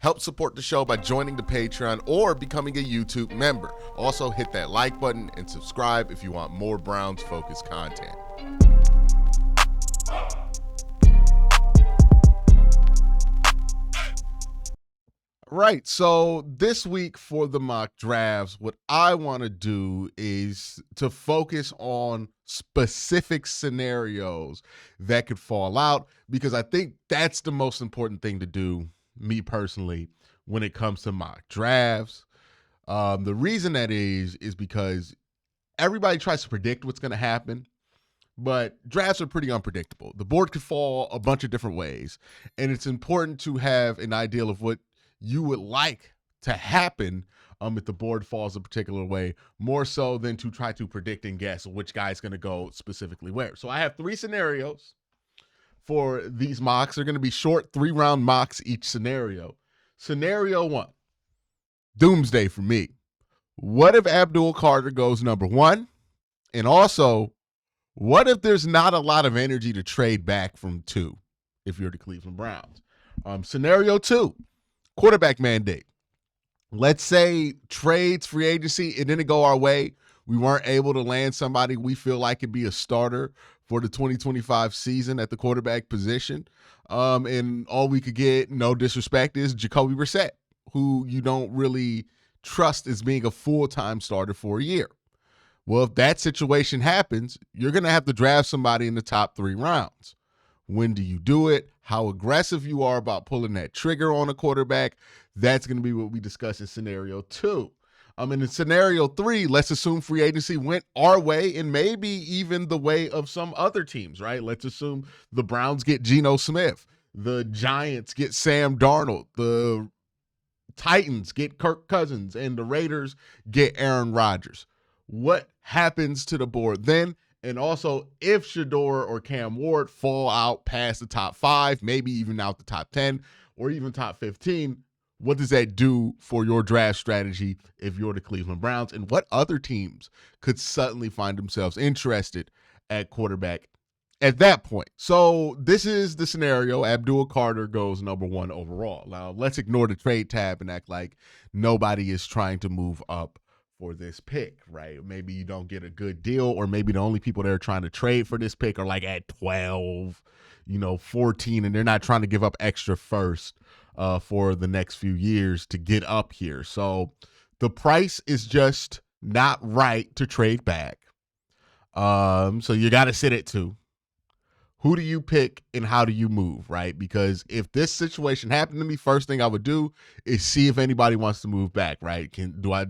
Help support the show by joining the Patreon or becoming a YouTube member. Also, hit that like button and subscribe if you want more Browns-focused content. Right, so this week for the mock drafts, what I want to do is to focus on specific scenarios that could fall out, because I think that's the most important thing to do, me personally, when it comes to mock drafts. The reason that is because everybody tries to predict what's going to happen, but drafts are pretty unpredictable. The board could fall a bunch of different ways, and it's important to have an idea of what you would like to happen if the board falls a particular way, more so than to try to predict and guess which guy's going to go specifically where. So I have 3 scenarios for these mocks. They're going to be short 3-round mocks each scenario. Scenario 1, doomsday for me. What if Abdul Carter goes number 1? And also, what if there's not a lot of energy to trade back from 2 if you're the Cleveland Browns? Scenario 2, quarterback mandate. Let's say trades, free agency, it didn't go our way. We weren't able to land somebody we feel like could be a starter for the 2025 season at the quarterback position. And all we could get, no disrespect, is Jacoby Brissett, who you don't really trust as being a full-time starter for a year. Well, if that situation happens, you're going to have to draft somebody in the top 3 rounds. When do you do it? How aggressive you are about pulling that trigger on a quarterback? That's going to be what we discuss in scenario 2. In scenario 3, let's assume free agency went our way and maybe even the way of some other teams, right? Let's assume the Browns get Geno Smith, the Giants get Sam Darnold, the Titans get Kirk Cousins, and the Raiders get Aaron Rodgers. What happens to the board then? And also, if Shador or Cam Ward fall out past the top 5, maybe even out the top 10 or even top 15, what does that do for your draft strategy if you're the Cleveland Browns? And what other teams could suddenly find themselves interested at quarterback at that point? So this is the scenario. Abdul Carter goes number 1 overall. Now, let's ignore the trade tab and act like nobody is trying to move up for this pick, right? Maybe you don't get a good deal, or maybe the only people that are trying to trade for this pick are like at 12, 14, and they're not trying to give up extra first for the next few years to get up here. So the price is just not right to trade back. So you got to sit at 2. Who do you pick and how do you move, right? Because if this situation happened to me, first thing I would do is see if anybody wants to move back, right? Do I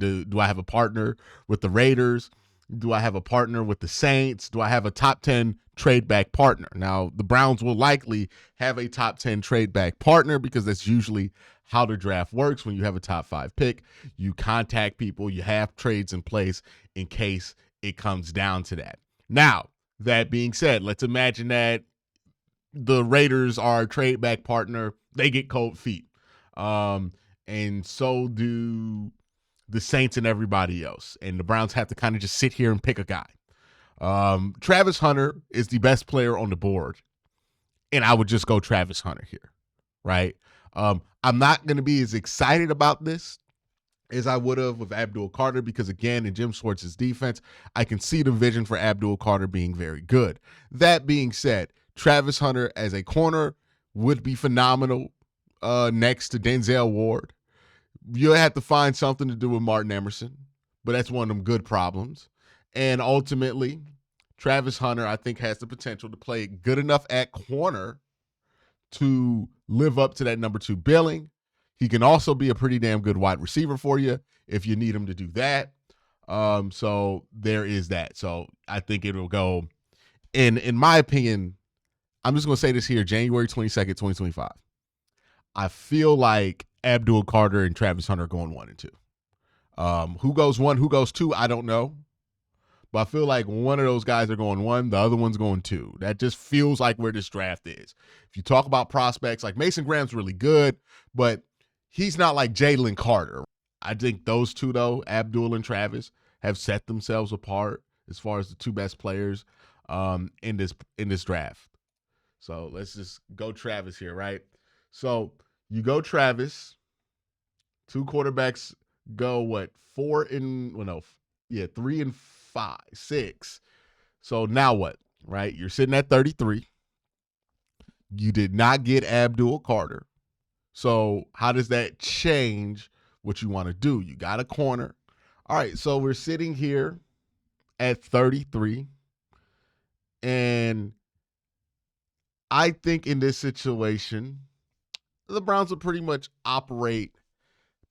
have a partner with the Raiders? Do I have a partner with the Saints? Do I have a top 10 trade back partner? Now, the Browns will likely have a top 10 trade back partner because that's usually how the draft works. When you have a top 5 pick, you contact people, you have trades in place in case it comes down to that. Now, that being said, let's imagine that the Raiders are a trade back partner. They get cold feet. And so do the Saints and everybody else. And the Browns have to kind of just sit here and pick a guy. Travis Hunter is the best player on the board. And I would just go Travis Hunter here, right? I'm not going to be as excited about this as I would have with Abdul Carter because, again, in Jim Schwartz's defense, I can see the vision for Abdul Carter being very good. That being said, Travis Hunter as a corner would be phenomenal next to Denzel Ward. You'll have to find something to do with Martin Emerson, but that's one of them good problems. And ultimately, Travis Hunter, I think, has the potential to play good enough at corner to live up to that number 2 billing. He can also be a pretty damn good wide receiver for you if you need him to do that. So there is that. So I think it'll go, in my opinion, I'm just going to say this here, January 22nd, 2025. I feel like Abdul Carter and Travis Hunter are going 1 and 2. Who goes 1, who goes 2, I don't know. But I feel like one of those guys are going 1, the other one's going 2. That just feels like where this draft is. If you talk about prospects, like Mason Graham's really good, but he's not like Jalen Carter. I think those 2, though, Abdul and Travis, have set themselves apart as far as the 2 best players in this draft. So let's just go Travis here, right? So you go Travis. Two quarterbacks go what 3 and 5, 6. So now what? Right? You're sitting at 33. You did not get Abdul Carter. So how does that change what you want to do? You got a corner. All right, so we're sitting here at 33. And I think in this situation, the Browns would pretty much operate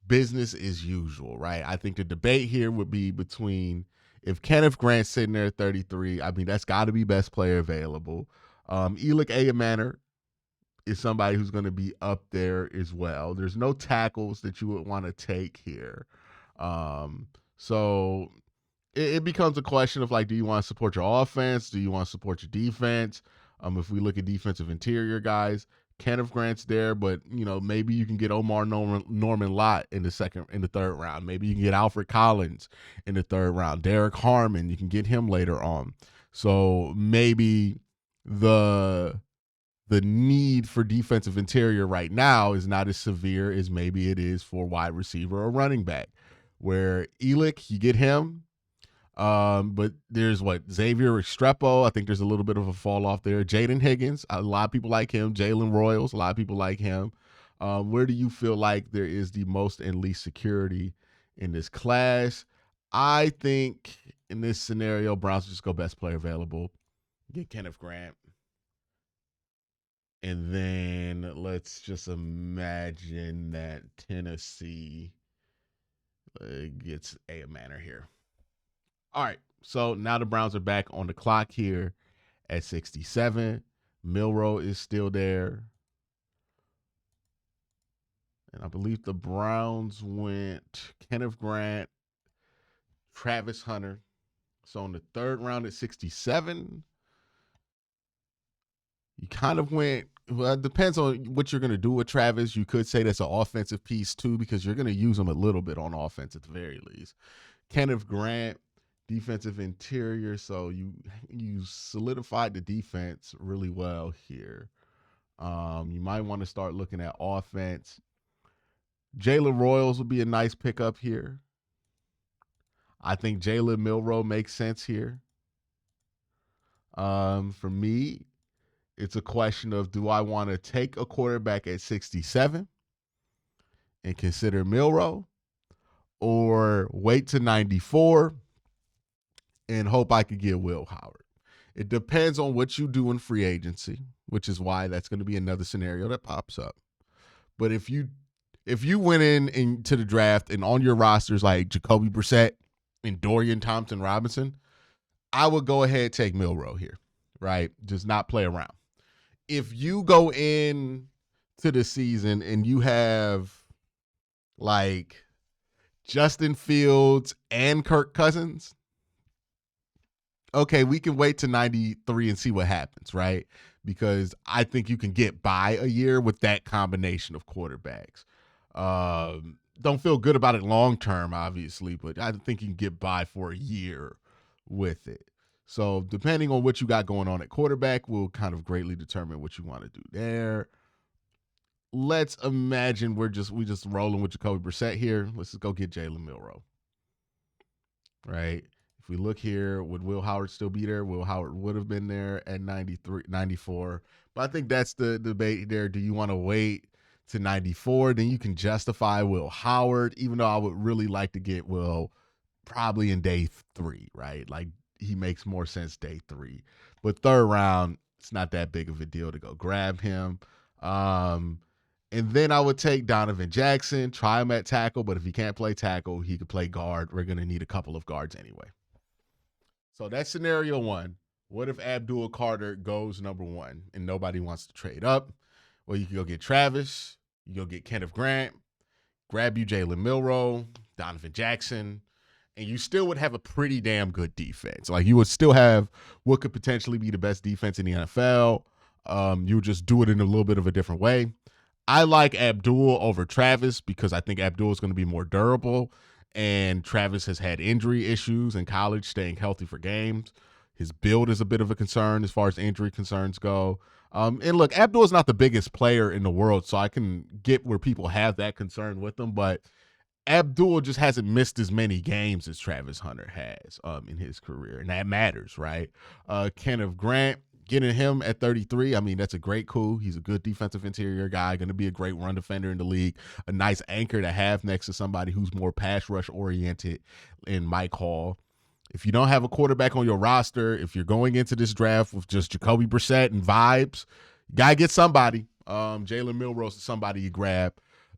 business as usual, right? I think the debate here would be between if Kenneth Grant's sitting there at 33, I mean, that's got to be best player available. Elick Ayamaner is somebody who's going to be up there as well. There's no tackles that you would want to take here. So it becomes a question of like, do you want to support your offense? Do you want to support your defense? If we look at defensive interior guys, Kenneth Grant's there, but maybe you can get Omar Norman Lott in the third round. Maybe you can get Alfred Collins in the third round. Derek Harmon, you can get him later on. So maybe the need for defensive interior right now is not as severe as maybe it is for wide receiver or running back. Where Elick, you get him. But there's Xavier Restrepo. I think there's a little bit of a fall off there. Jaden Higgins, a lot of people like him. Jalen Royals, a lot of people like him. Where do you feel like there is the most and least security in this class? I think in this scenario, Browns just go best player available. Get Kenneth Grant. And then let's just imagine that Tennessee gets Ayamaner here. All right, so now the Browns are back on the clock here at 67. Milroe is still there. And I believe the Browns went Kenneth Grant, Travis Hunter. So in the third round at 67, you kind of went, well, it depends on what you're going to do with Travis. You could say that's an offensive piece too, because you're going to use him a little bit on offense at the very least. Kenneth Grant, defensive interior, so you solidified the defense really well here. You might want to start looking at offense. Jalen Royals would be a nice pickup here. I think Jalen Milroe makes sense here. For me, it's a question of, do I want to take a quarterback at 67 and consider Milroe, or wait to 94 and hope I could get Will Howard? It depends on what you do in free agency, which is why that's going to be another scenario that pops up. But if you went into the draft and on your rosters like Jacoby Brissett and Dorian Thompson-Robinson, I would go ahead and take Milroe here, right? Just not play around. If you go in to the season and you have like Justin Fields and Kirk Cousins, okay, we can wait to 93 and see what happens, right? Because I think you can get by a year with that combination of quarterbacks. Don't feel good about it long term, obviously, but I think you can get by for a year with it. So depending on what you got going on at quarterback will kind of greatly determine what you want to do there. Let's imagine we just rolling with Jacoby Brissett here. Let's just go get Jalen Milroe. Right? If we look here, would Will Howard still be there? Will Howard would have been there at 93, 94. But I think that's the debate there. Do you want to wait to 94? Then you can justify Will Howard, even though I would really like to get Will probably in day 3, right? Like, he makes more sense day 3. But third round, it's not that big of a deal to go grab him. And then I would take Donovan Jackson, try him at tackle, but if he can't play tackle, he could play guard. We're going to need a couple of guards anyway. So that's scenario 1. What if Abdul Carter goes number 1 and nobody wants to trade up? Well, you can go get Travis. You go get Kenneth Grant. Grab you Jalen Milroe, Donovan Jackson, and you still would have a pretty damn good defense. Like, you would still have what could potentially be the best defense in the NFL. You would just do it in a little bit of a different way. I like Abdul over Travis because I think Abdul is going to be more durable, and Travis has had injury issues in college, staying healthy for games. His build is a bit of a concern as far as injury concerns go. And look, Abdul is not the biggest player in the world, so I can get where people have that concern with him, but Abdul just hasn't missed as many games as Travis Hunter has in his career, and that matters, right? Kenneth Grant, getting him at 33, I mean, that's a great coup. He's a good defensive interior guy, going to be a great run defender in the league, a nice anchor to have next to somebody who's more pass rush oriented in Mike Hall. If you don't have a quarterback on your roster, if you're going into this draft with just Jacoby Brissett and vibes, you got to get somebody. Jalen Milroe is somebody you grab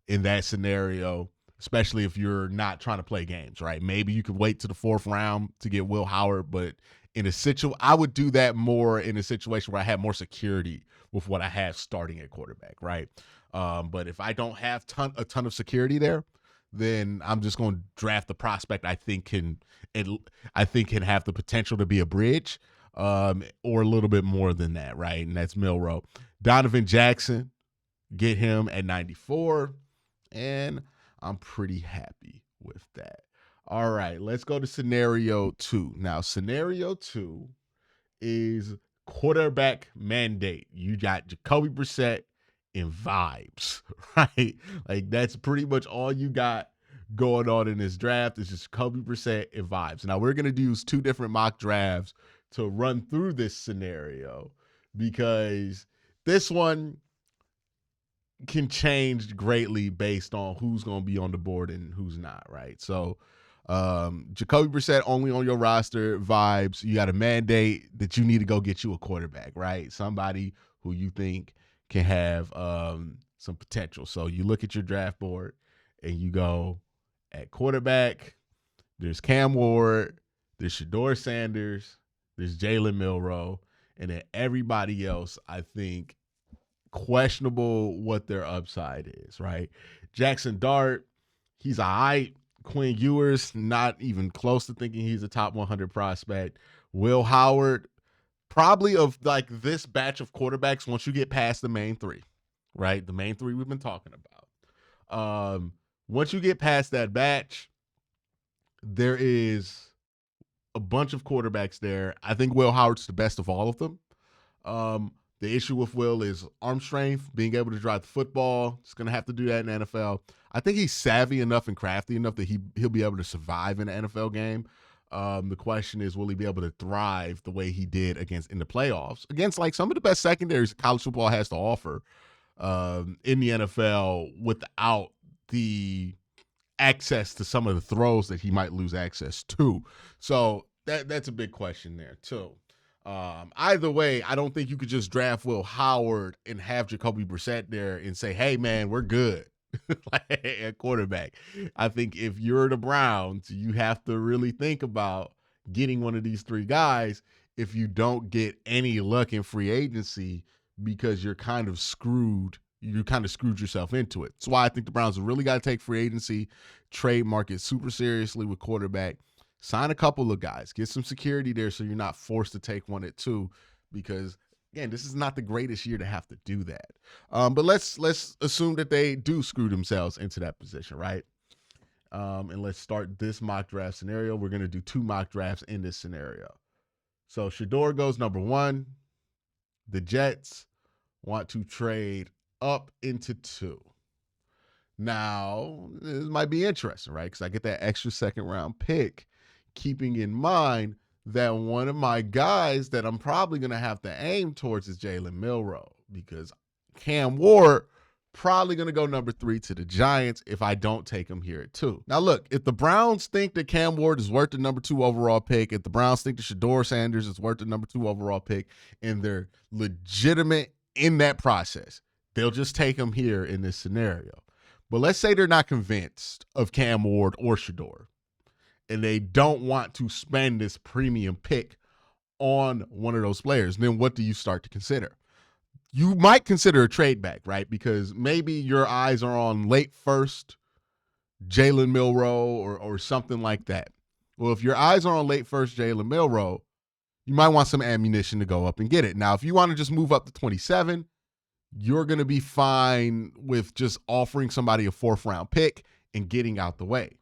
in that scenario, especially if you're not trying to play games, right? Maybe you could wait to the 4th round to get Will Howard, but I would do that more in a situation where I have more security with what I have starting at quarterback, right? But if I don't have a ton of security there, then I'm just going to draft the prospect I think can have the potential to be a bridge, or a little bit more than that, right? And that's Milroe. Donovan Jackson, get him at 94, and I'm pretty happy with that. All right, let's go to scenario 2. Now, scenario 2 is quarterback mandate. You got Jacoby Brissett and vibes, right? Like, that's pretty much all you got going on in this draft is just Jacoby Brissett and vibes. Now, we're going to use 2 different mock drafts to run through this scenario because this one can change greatly based on who's going to be on the board and who's not, right? So, Jacoby Brissett only on your roster, vibes. You got a mandate that you need to go get you a quarterback, right? Somebody who you think can have some potential. So you look at your draft board and you go at quarterback, there's Cam Ward, there's Shedeur Sanders, there's Jalen Milroe, and then everybody else, I think, questionable what their upside is, right? Jackson Dart, he's all right. Quinn Ewers, not even close to thinking he's a top 100 prospect. Will Howard, probably of like this batch of quarterbacks, once you get past the main 3, right? The main 3 we've been talking about. Once you get past that batch, there is a bunch of quarterbacks there. I think Will Howard's the best of all of them. The issue with Will is arm strength, being able to drive the football. He's going to have to do that in the NFL. I think he's savvy enough and crafty enough that he'll be able to survive in an NFL game. The question is, will he be able to thrive the way he did in the playoffs against like some of the best secondaries college football has to offer in the NFL without the access to some of the throws that he might lose access to. So that's a big question there too. Either way, I don't think you could just draft Will Howard and have Jacoby Brissett there and say, hey, man, we're good at quarterback. I think if you're the Browns, you have to really think about getting one of these 3 guys if you don't get any luck in free agency because you're kind of screwed. You kind of screwed yourself into it. That's why I think the Browns have really got to take free agency, trade market super seriously with quarterback. Sign a couple of guys, get some security there so you're not forced to take one at 2 because, again, this is not the greatest year to have to do that. But let's assume that they do screw themselves into that position, right? And let's start this mock draft scenario. We're going to do 2 mock drafts in this scenario. So Shedeur goes number 1. The Jets want to trade up into 2. Now, this might be interesting, right? Because I get that extra 2nd round pick, keeping in mind that one of my guys that I'm probably going to have to aim towards is Jalen Milroe because Cam Ward probably going to go number 3 to the Giants if I don't take him here at 2. Now, look, if the Browns think that Cam Ward is worth the number 2 overall pick, if the Browns think that Shedeur Sanders is worth the number 2 overall pick, and they're legitimate in that process, they'll just take him here in this scenario. But let's say they're not convinced of Cam Ward or Shedeur, and they don't want to spend this premium pick on one of those players, then what do you start to consider? You might consider a trade back, right? Because maybe your eyes are on late first Jalen Milroe or something like that. Well, if your eyes are on late first Jalen Milroe, you might want some ammunition to go up and get it. Now, if you want to just move up to 27, you're going to be fine with just offering somebody a 4th round pick and getting out the way.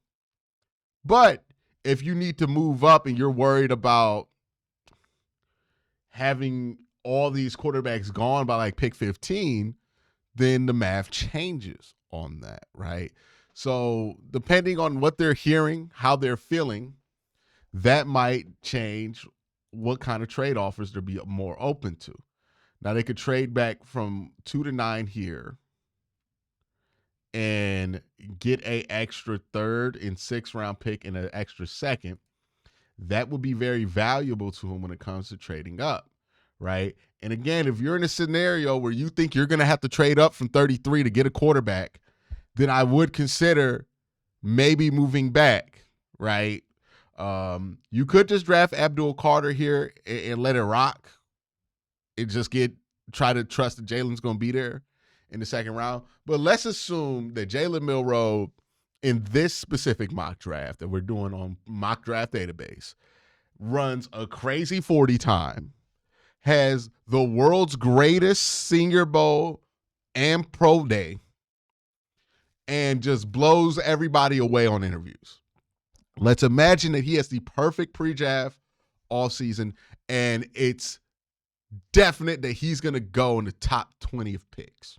But if you need to move up and you're worried about having all these quarterbacks gone by like pick 15, then the math changes on that, right? So depending on what they're hearing, how they're feeling, that might change what kind of trade offers they'll be more open to. Now they could trade back from 2 to 9 here and get a extra third and sixth round pick and an extra second. That would be very valuable to him when it comes to trading up, right? And again, if you're in a scenario where you think you're going to have to trade up from 33 to get a quarterback, then I would consider maybe moving back, right? You could just draft Abdul Carter here and let it rock and just try to trust that Jalen's going to be there in the second round. But let's assume that Jalen Milroe in this specific mock draft that we're doing on Mock Draft Database runs a crazy 40 time, has the world's greatest Senior Bowl and Pro Day, and just blows everybody away on interviews. Let's imagine that he has the perfect pre-draft all season, and it's definite that he's going to go in the top 20 of picks.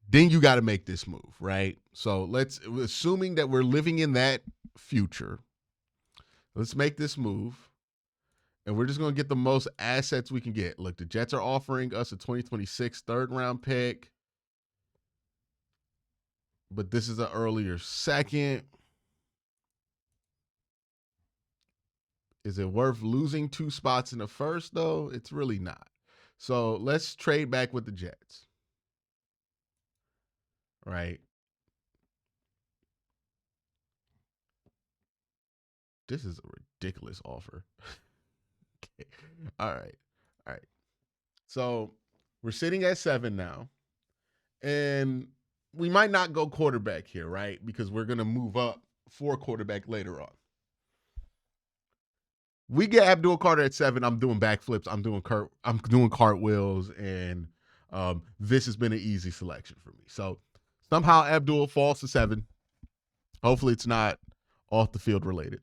Then you got to make this move, right? So assuming that we're living in that future, let's make this move. And we're just going to get the most assets we can get. Look, the Jets are offering us a 2026 third round pick. But this is an earlier second. Is it worth losing 2 spots in the first, though? It's really not. So let's trade back with the Jets. Right? This is a ridiculous offer. Okay. All right. So we're sitting at 7 now. And we might not go quarterback here, right? Because we're going to move up for quarterback later on. We get Abdul Carter at 7. I'm doing backflips. I'm doing cartwheels, and this has been an easy selection for me. So somehow Abdul falls to 7. Hopefully it's not off the field related.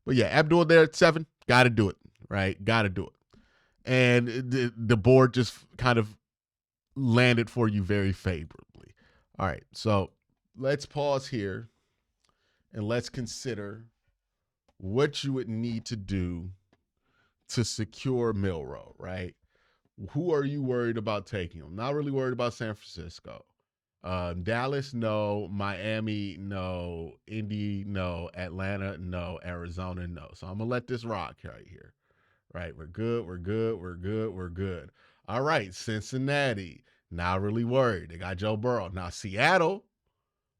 But yeah, Abdul there at 7. Got to do it, right? Got to do it. And the board just kind of landed for you very favorably. All right, so let's pause here and let's consider what you would need to do to secure Milroe, right? Who are you worried about taking? I'm not really worried about San Francisco. Dallas, no. Miami, no. Indy, no. Atlanta, no. Arizona, no. So I'm going to let this rock right here. Right, we're good. All right, Cincinnati, not really worried. They got Joe Burrow. Now, Seattle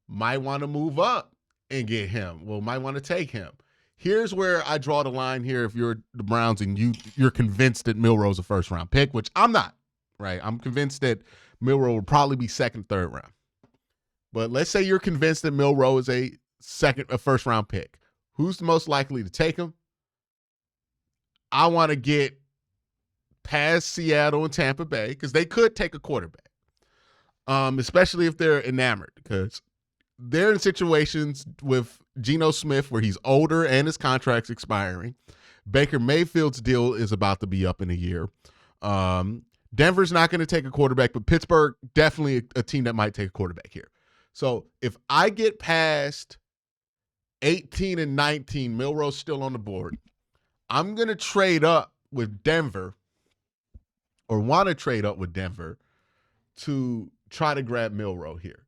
might want to move up and get him. Well, might want to take him. Here's where I draw the line here if you're the Browns and you're convinced that Milroe's a first-round pick, which I'm not, right? I'm convinced that Milroe will probably be second, third round. But let's say you're convinced that Milroe is a first-round pick. Who's the most likely to take him? I want to get past Seattle and Tampa Bay because they could take a quarterback, especially if they're enamored, because they're in situations with Geno Smith where he's older and his contract's expiring. Baker Mayfield's deal is about to be up in a year. Denver's not going to take a quarterback, but Pittsburgh, definitely a team that might take a quarterback here. So if I get past 18 and 19, Milroe's still on the board, I'm going to trade up with Denver, or want to trade up with Denver, to try to grab Milroe here.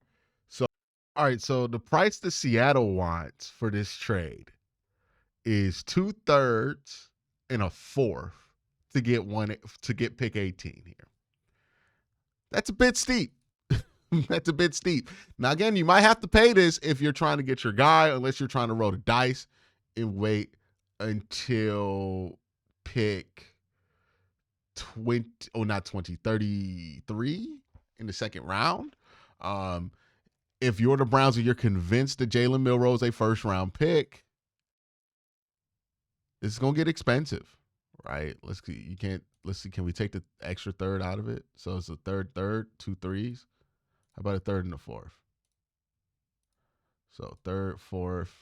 So, all right, so the price that Seattle wants for this trade is 2/3 and a 4th to get pick 18 here. That's a bit steep. That's a bit steep. Now, again, you might have to pay this if you're trying to get your guy, unless you're trying to roll the dice and wait until pick 33 in the second round. If you're the Browns and you're convinced that Jalen Milroe is a first round pick, it's gonna get expensive, right? Let's see. Can we take the extra third out of it? So it's a third, 2 3s. How about a third and a 4th? So 3rd, 4th.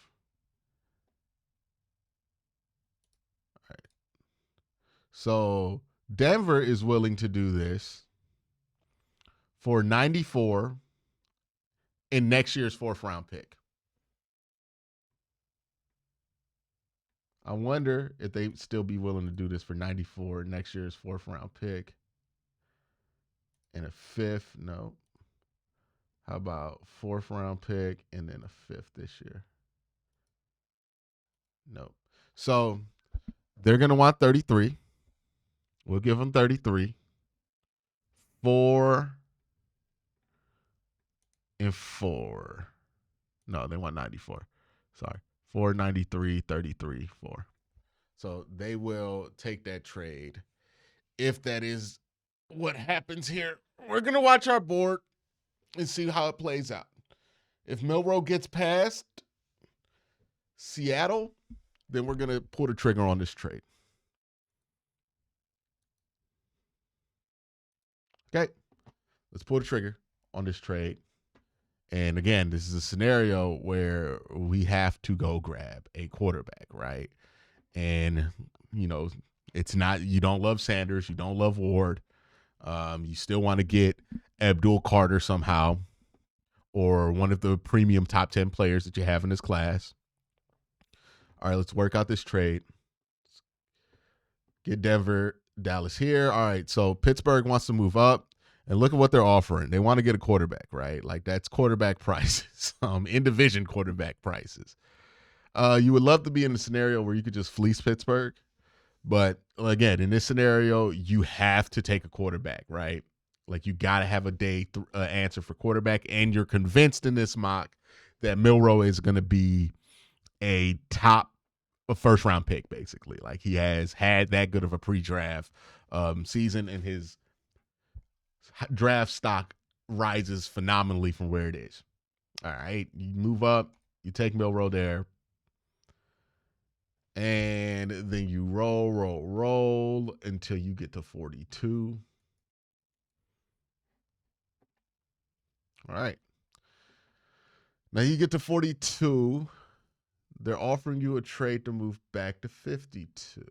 So Denver is willing to do this for 94 in next year's 4th-round pick. I wonder if they'd still be willing to do this for 94, next year's 4th-round pick. And a 5th, no. How about 4th-round pick and then a 5th this year? No. So they're going to want 33. We'll give them 33. 4 and 4. No, they want 94. Sorry. 493, 33, 4. So they will take that trade. If that is what happens here, we're going to watch our board and see how it plays out. If Milroe gets past Seattle, then we're going to pull the trigger on this trade. Okay, let's pull the trigger on this trade. And again, this is a scenario where we have to go grab a quarterback, right? And, you know, it's not, you don't love Sanders, you don't love Ward. You still want to get Abdul Carter somehow, or one of the premium top 10 players that you have in this class. All right, let's work out this trade. Get Denver, Dallas here. All right, so Pittsburgh wants to move up, and look at what they're offering. They want to get a quarterback, right? Like, that's quarterback prices, in division quarterback prices. You would love to be in a scenario where you could just fleece Pittsburgh, but again, in this scenario, you have to take a quarterback, right? Like, you got to have a day answer for quarterback, and you're convinced in this mock that Milroe is going to be a top first-round pick, basically. Like, he has had that good of a pre-draft season, and his draft stock rises phenomenally from where it is. All right, you move up, you take Milroe there, and then you roll until you get to 42. All right. Now you get to 42. They're offering you a trade to move back to 52.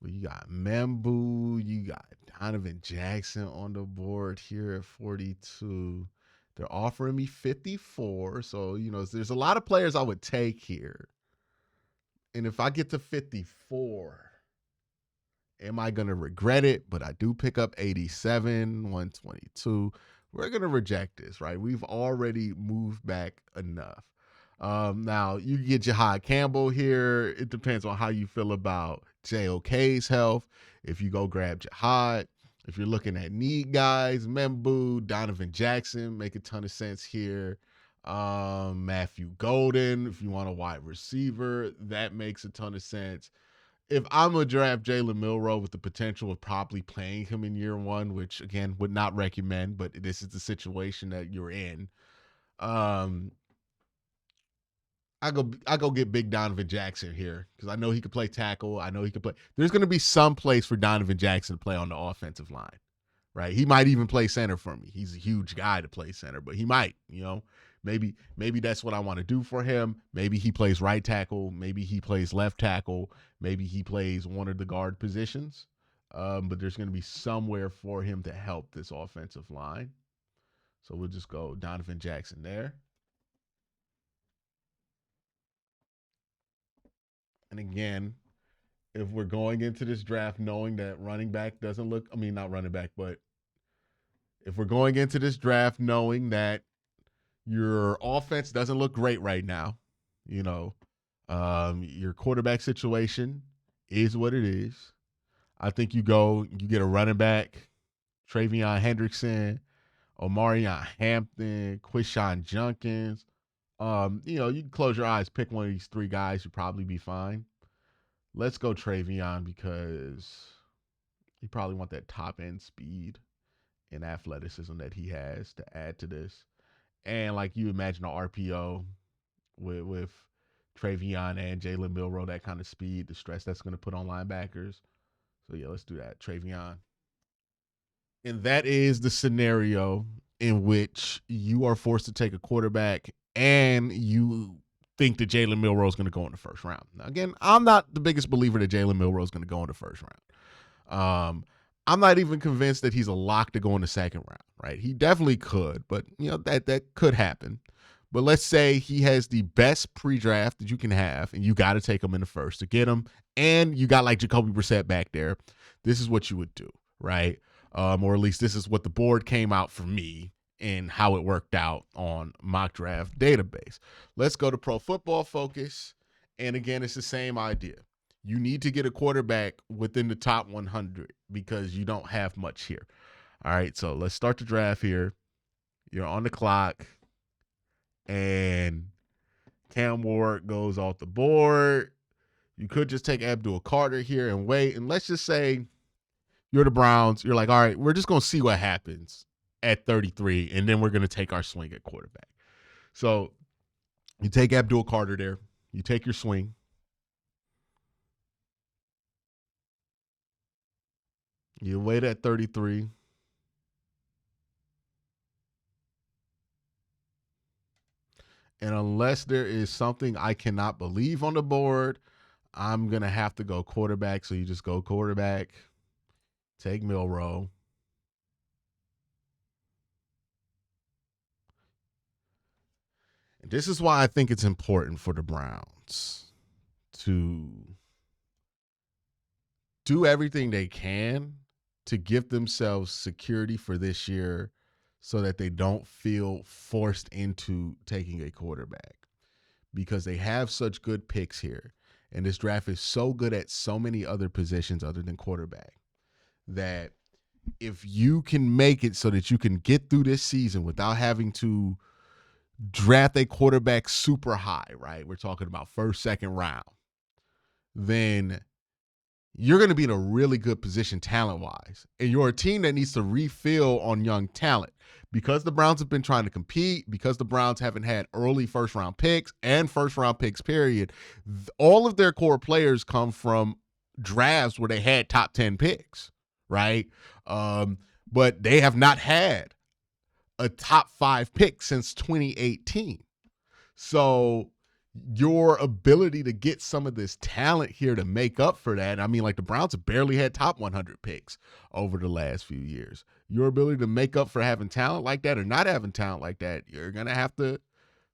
Well, you got Membu, you got Donovan Jackson on the board here at 42. They're offering me 54. So, you know, there's a lot of players I would take here. And if I get to 54, am I going to regret it? But I do pick up 87, 122. We're going to reject this, right? We've already moved back enough. Now, you get Jahad Campbell here. It depends on how you feel about JOK's health. If you go grab Jahad, if you're looking at need guys, Membu, Donovan Jackson make a ton of sense here. Matthew Golden, if you want a wide receiver, that makes a ton of sense. If I'm going to draft Jalen Milroe with the potential of probably playing him in year one, which, again, would not recommend, but this is the situation that you're in, I go get big Donovan Jackson here because I know he could play tackle. I know he could play. There's going to be some place for Donovan Jackson to play on the offensive line, right? He might even play center for me. He's a huge guy to play center, but he might, you know. Maybe that's what I want to do for him. Maybe he plays right tackle. Maybe he plays left tackle. Maybe he plays one of the guard positions. But there's going to be somewhere for him to help this offensive line. So we'll just go Donovan Jackson there. And again, if we're going into this draft knowing that running back doesn't look, I mean, not running back, but if we're going into this draft knowing that your offense doesn't look great right now, you know, your quarterback situation is what it is. I think you get a running back, Travion Hendrickson, Omarion Hampton, Quishon Junkins. You know, you can close your eyes, pick one of these three guys, you'll probably be fine. Let's go Travion because you probably want that top end speed and athleticism that he has to add to this. And like you imagine an RPO with Travion and Jalen Milroe, that kind of speed, the stress that's going to put on linebackers. So yeah, let's do that. Travion. And that is the scenario in which you are forced to take a quarterback and you think that Jalen Milroe is going to go in the first round. Now, again, I'm not the biggest believer that Jalen Milroe is going to go in the first round. I'm not even convinced that he's a lock to go in the second round, right? He definitely could, but that could happen. But let's say he has the best pre-draft that you can have, and you got to take him in the first to get him, and you got like Jacoby Brissett back there. This is what you would do, right? Or at least this is what the board came out for me and how it worked out on mock draft database. Let's go to Pro Football Focus, and again, it's the same idea. You need to get a quarterback within the top 100 because you don't have much here. All right, so let's start the draft here. You're on the clock, and Cam Ward goes off the board. You could just take Abdul Carter here and wait. And let's just say you're the Browns. You're like, all right, we're just going to see what happens at 33, and then we're going to take our swing at quarterback. So you take Abdul Carter there. You take your swing. You wait at 33. And unless there is something I cannot believe on the board, I'm going to have to go quarterback. So you just go quarterback, take Milroe. And this is why I think it's important for the Browns to do everything they can to give themselves security for this year so that they don't feel forced into taking a quarterback, because they have such good picks here. And this draft is so good at so many other positions other than quarterback that if you can make it so that you can get through this season without having to draft a quarterback super high, right? We're talking about first, second round. Then you're going to be in a really good position talent-wise. And you're a team that needs to refill on young talent. Because the Browns have been trying to compete, because the Browns haven't had early first-round picks and first-round picks, period, all of their core players come from drafts where they had top 10 picks, right? But they have not had a top 5 pick since 2018. So your ability to get some of this talent here to make up for that. I mean, like the Browns have barely had top 100 picks over the last few years. Your ability to make up for having talent like that or not having talent like that, you're going to have to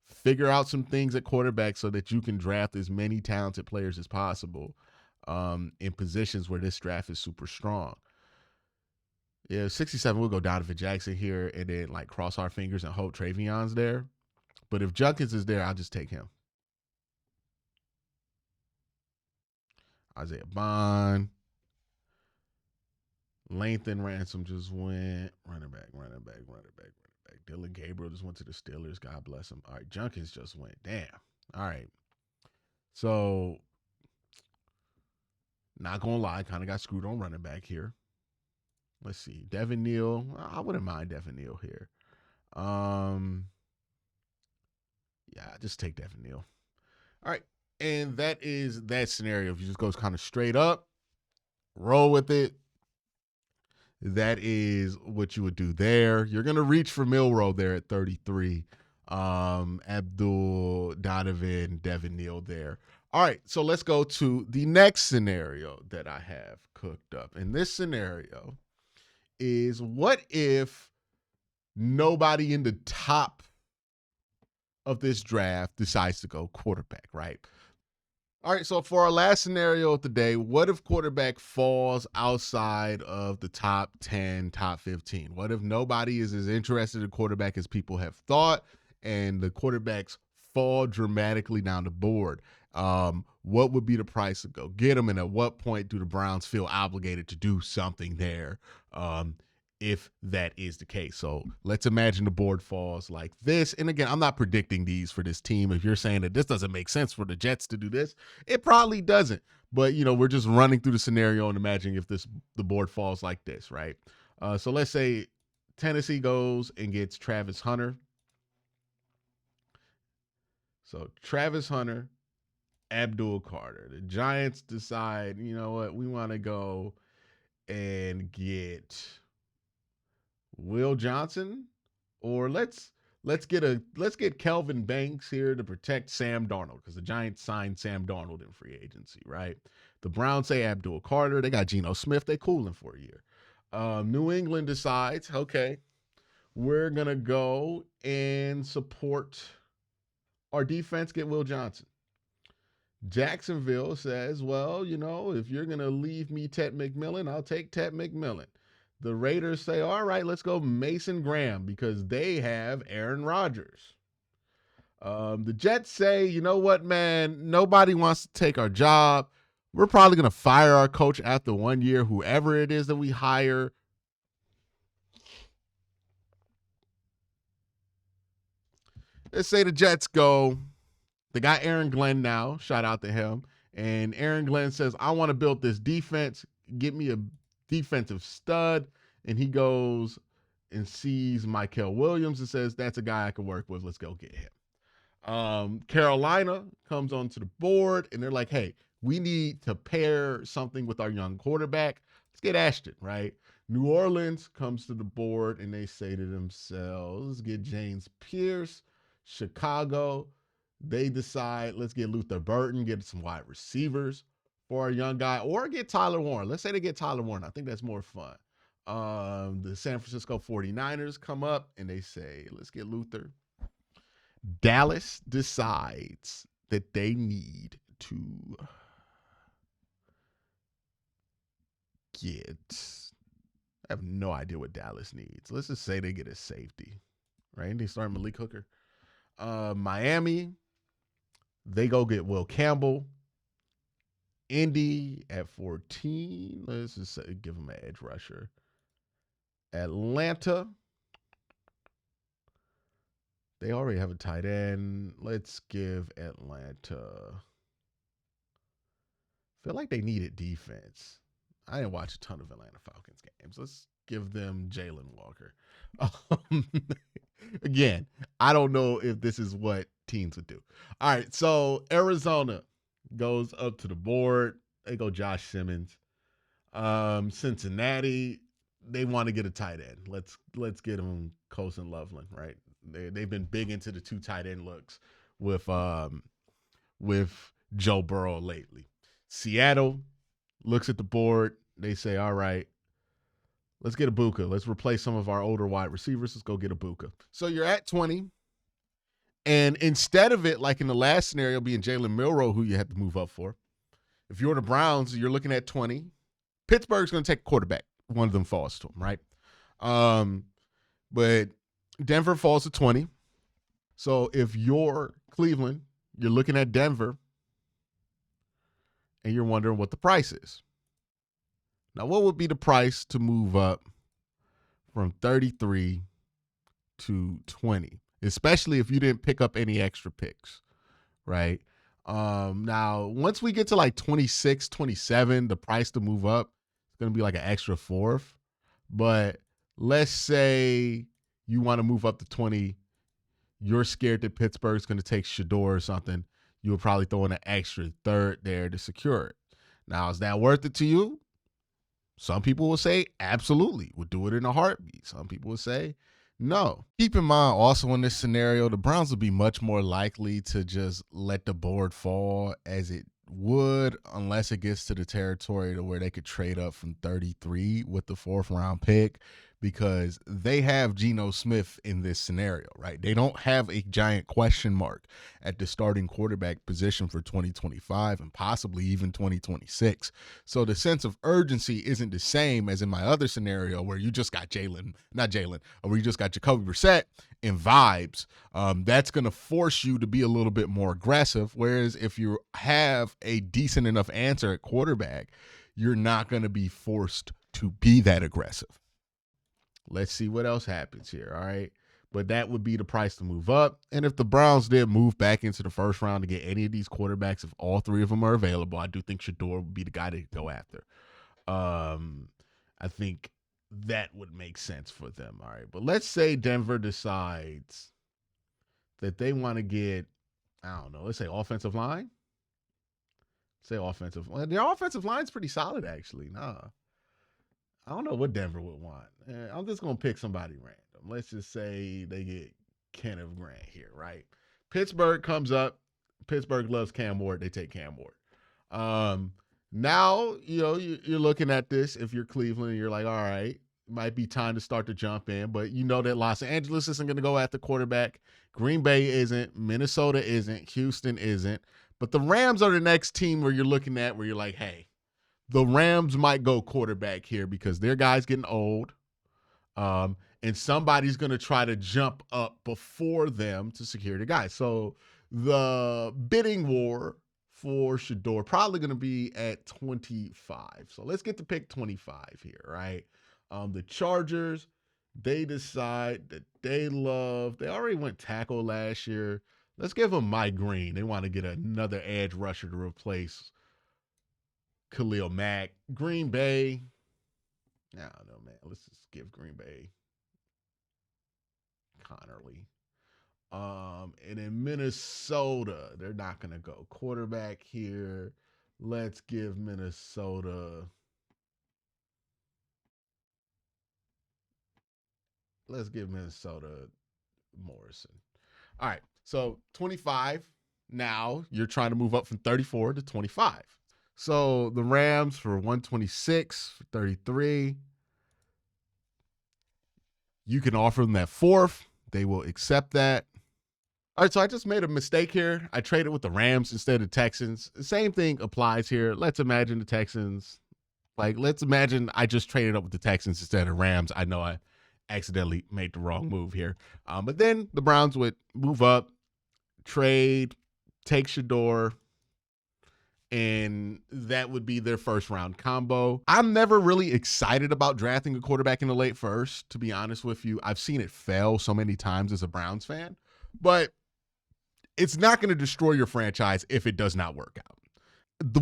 figure out some things at quarterback so that you can draft as many talented players as possible in positions where this draft is super strong. Yeah, 67, we'll go Donovan Jackson here and then like cross our fingers and hope Travion's there. But if Junkins is there, I'll just take him. Isaiah Bond. Lathan Ransom just went. Running back. Dylan Gabriel just went to the Steelers. God bless him. All right, Junkins just went. Damn. All right. So, not going to lie, kind of got screwed on running back here. Let's see. Devin Neal. I wouldn't mind Devin Neal here. Yeah, just take Devin Neal. All right. And that is that scenario. If you just goes kind of straight up, roll with it. That is what you would do there. You're going to reach for Milroe there at 33. Abdul, Donovan, Devin Neal there. All right, so let's go to the next scenario that I have cooked up. And this scenario is, what if nobody in the top of this draft decides to go quarterback, right? All right, so for our last scenario of the day, what if quarterback falls outside of the top 10, top 15? What if nobody is as interested in quarterback as people have thought, and the quarterbacks fall dramatically down the board? What would be the price to go get them, and at what point do the Browns feel obligated to do something there if that is the case? So let's imagine the board falls like this. And again, I'm not predicting these for this team. If you're saying that this doesn't make sense for the Jets to do this, it probably doesn't. But, we're just running through the scenario and imagining if the board falls like this, right? So let's say Tennessee goes and gets Travis Hunter. So Travis Hunter, Abdul Carter. The Giants decide, you know what, we want to go and get Will Johnson, or let's get Kelvin Banks here to protect Sam Darnold, because the Giants signed Sam Darnold in free agency, right? The Browns say Abdul Carter. They got Geno Smith. They cooling for a year. New England decides, okay, we're going to go and support our defense, get Will Johnson. Jacksonville says, well, if you're going to leave me Ted McMillan, I'll take Ted McMillan. The Raiders say, all right, let's go Mason Graham because they have Aaron Rodgers. The Jets say, you know what, man, nobody wants to take our job. We're probably going to fire our coach after 1 year, whoever it is that we hire. Let's say the Jets go. They got Aaron Glenn now. Shout out to him. And Aaron Glenn says, I want to build this defense. Get me a defensive stud. And he goes and sees Mykel Williams and says, that's a guy I can work with. Let's go get him. Carolina comes onto the board and they're like, hey, we need to pair something with our young quarterback. Let's get Ashton, right? New Orleans comes to the board and they say to themselves, let's get James Pierce. Chicago, they decide, let's get Luther Burton, get some wide receivers for our young guy, or get Tyler Warren. Let's say they get Tyler Warren. I think that's more fun. The San Francisco 49ers come up and they say, let's get Luther. Dallas decides that they need to get, I have no idea what Dallas needs. Let's just say they get a safety, right? They start Malik Hooker. Miami, they go get Will Campbell. Indy at 14. Let's just say, give them an edge rusher. Atlanta, they already have a tight end. Let's give Atlanta. Feel like they needed defense. I didn't watch a ton of Atlanta Falcons games. Let's give them Jalen Walker. Again, I don't know if this is what teams would do. All right, so Arizona goes up to the board. They go Josh Simmons. Cincinnati, they want to get a tight end. Let's get them Colson Loveland, right? They've been big into the 2 tight end looks with Joe Burrow lately. Seattle looks at the board. They say, all right, let's get Ibuka. Let's replace some of our older wide receivers. Let's go get Ibuka. So you're at 20. And instead of it, like in the last scenario, being Jalen Milroe, who you had to move up for, if you're the Browns, you're looking at 20. Pittsburgh's going to take a quarterback. One of them falls to them, right? But Denver falls to 20. So if you're Cleveland, you're looking at Denver, and you're wondering what the price is. Now, what would be the price to move up from 33 to 20, especially if you didn't pick up any extra picks, right? Now, once we get to like 26, 27, the price to move up is going to be like an extra 4th. But let's say you want to move up to 20. You're scared that Pittsburgh's going to take Shador or something. You would probably throw in an extra 3rd there to secure it. Now, is that worth it to you? Some people will say, absolutely, we'll do it in a heartbeat. Some people will say, no. Keep in mind, also in this scenario, the Browns would be much more likely to just let the board fall as it would, unless it gets to the territory to where they could trade up from 33 with the 4th round pick, because they have Geno Smith in this scenario, right? They don't have a giant question mark at the starting quarterback position for 2025 and possibly even 2026. So the sense of urgency isn't the same as in my other scenario where you just got where you just got Jacoby Brissett in vibes. That's going to force you to be a little bit more aggressive. Whereas if you have a decent enough answer at quarterback, you're not going to be forced to be that aggressive. Let's see what else happens here, all right? But that would be the price to move up. And if the Browns did move back into the 1st round to get any of these quarterbacks, if all 3 of them are available, I do think Shador would be the guy to go after. I think that would make sense for them, all right? But let's say Denver decides that they want to get, I don't know, let's say offensive line. Well, their offensive line's pretty solid, actually. I don't know what Denver would want. I'm just going to pick somebody random. Let's just say they get Kenneth Grant here, right? Pittsburgh comes up. Pittsburgh loves Cam Ward. They take Cam Ward. Now, you're looking at this. If you're Cleveland, you're like, all right, Might be time to start to jump in, but you know that Los Angeles isn't going to go after quarterback. Green Bay isn't. Minnesota isn't. Houston isn't. But the Rams are the next team where you're looking at where you're like, hey, the Rams might go quarterback here because their guy's getting old. And somebody's going to try to jump up before them to secure the guy. So the bidding war for Shador probably going to be at 25. So let's get to pick 25 here, right? The Chargers, they decide that they already went tackle last year. Let's give them Mike Green. They want to get another edge rusher to replace Khalil Mack. Green Bay, I don't know, man. Let's just give Green Bay Connerly. And in Minnesota, they're not going to go quarterback here. Let's give Minnesota. Morrison. All right. So 25. Now you're trying to move up from 34 to 25. So the Rams for 126, for 33. You can offer them that fourth. They will accept that. All right, so I just made a mistake here. I traded with the Rams instead of Texans. The same thing applies here. Let's imagine the Texans. Let's imagine I just traded up with the Texans instead of Rams. I know I accidentally made the wrong move here. But then the Browns would move up, trade, take Shador, and that would be their first round combo. I'm never really excited about drafting a quarterback in the late first, to be honest with you. I've seen it fail so many times as a Browns fan, but it's not going to destroy your franchise if it does not work out.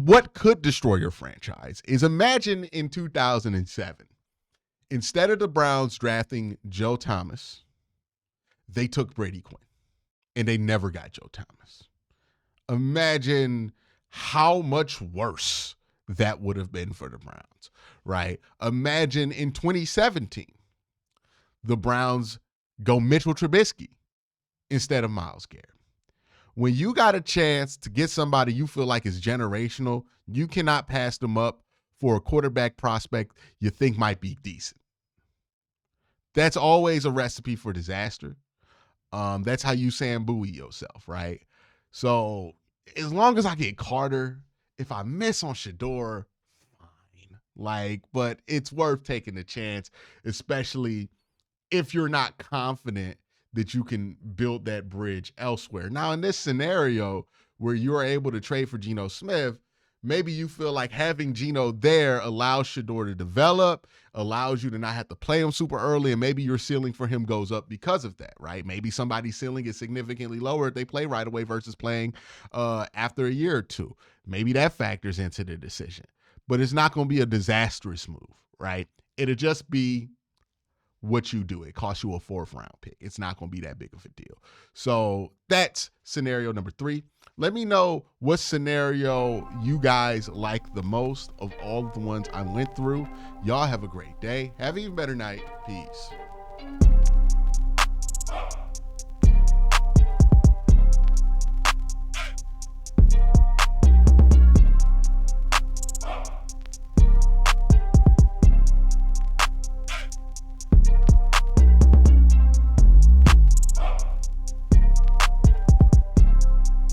What could destroy your franchise is imagine in 2007, instead of the Browns drafting Joe Thomas, they took Brady Quinn, and they never got Joe Thomas. Imagine how much worse that would have been for the Browns, right? Imagine in 2017, the Browns go Mitchell Trubisky instead of Myles Garrett. When you got a chance to get somebody you feel like is generational, you cannot pass them up for a quarterback prospect you think might be decent. That's always a recipe for disaster. That's how you Sam Bowie yourself, right? So as long as I get Carter, if I miss on Shador, fine. But it's worth taking a chance, especially if you're not confident that you can build that bridge elsewhere. Now, in this scenario where you're able to trade for Geno Smith, maybe you feel like having Geno there allows Shador to develop, allows you to not have to play him super early, and maybe your ceiling for him goes up because of that, right? Maybe somebody's ceiling is significantly lower if they play right away versus playing after a year or two. Maybe that factors into the decision. But it's not going to be a disastrous move, right? It'll just be what you do. It costs you a 4th round pick. It's not going to be that big of a deal. So that's scenario number 3. Let me know what scenario you guys like the most of all of the ones I went through. Y'all have a great day. Have an even better night. Peace.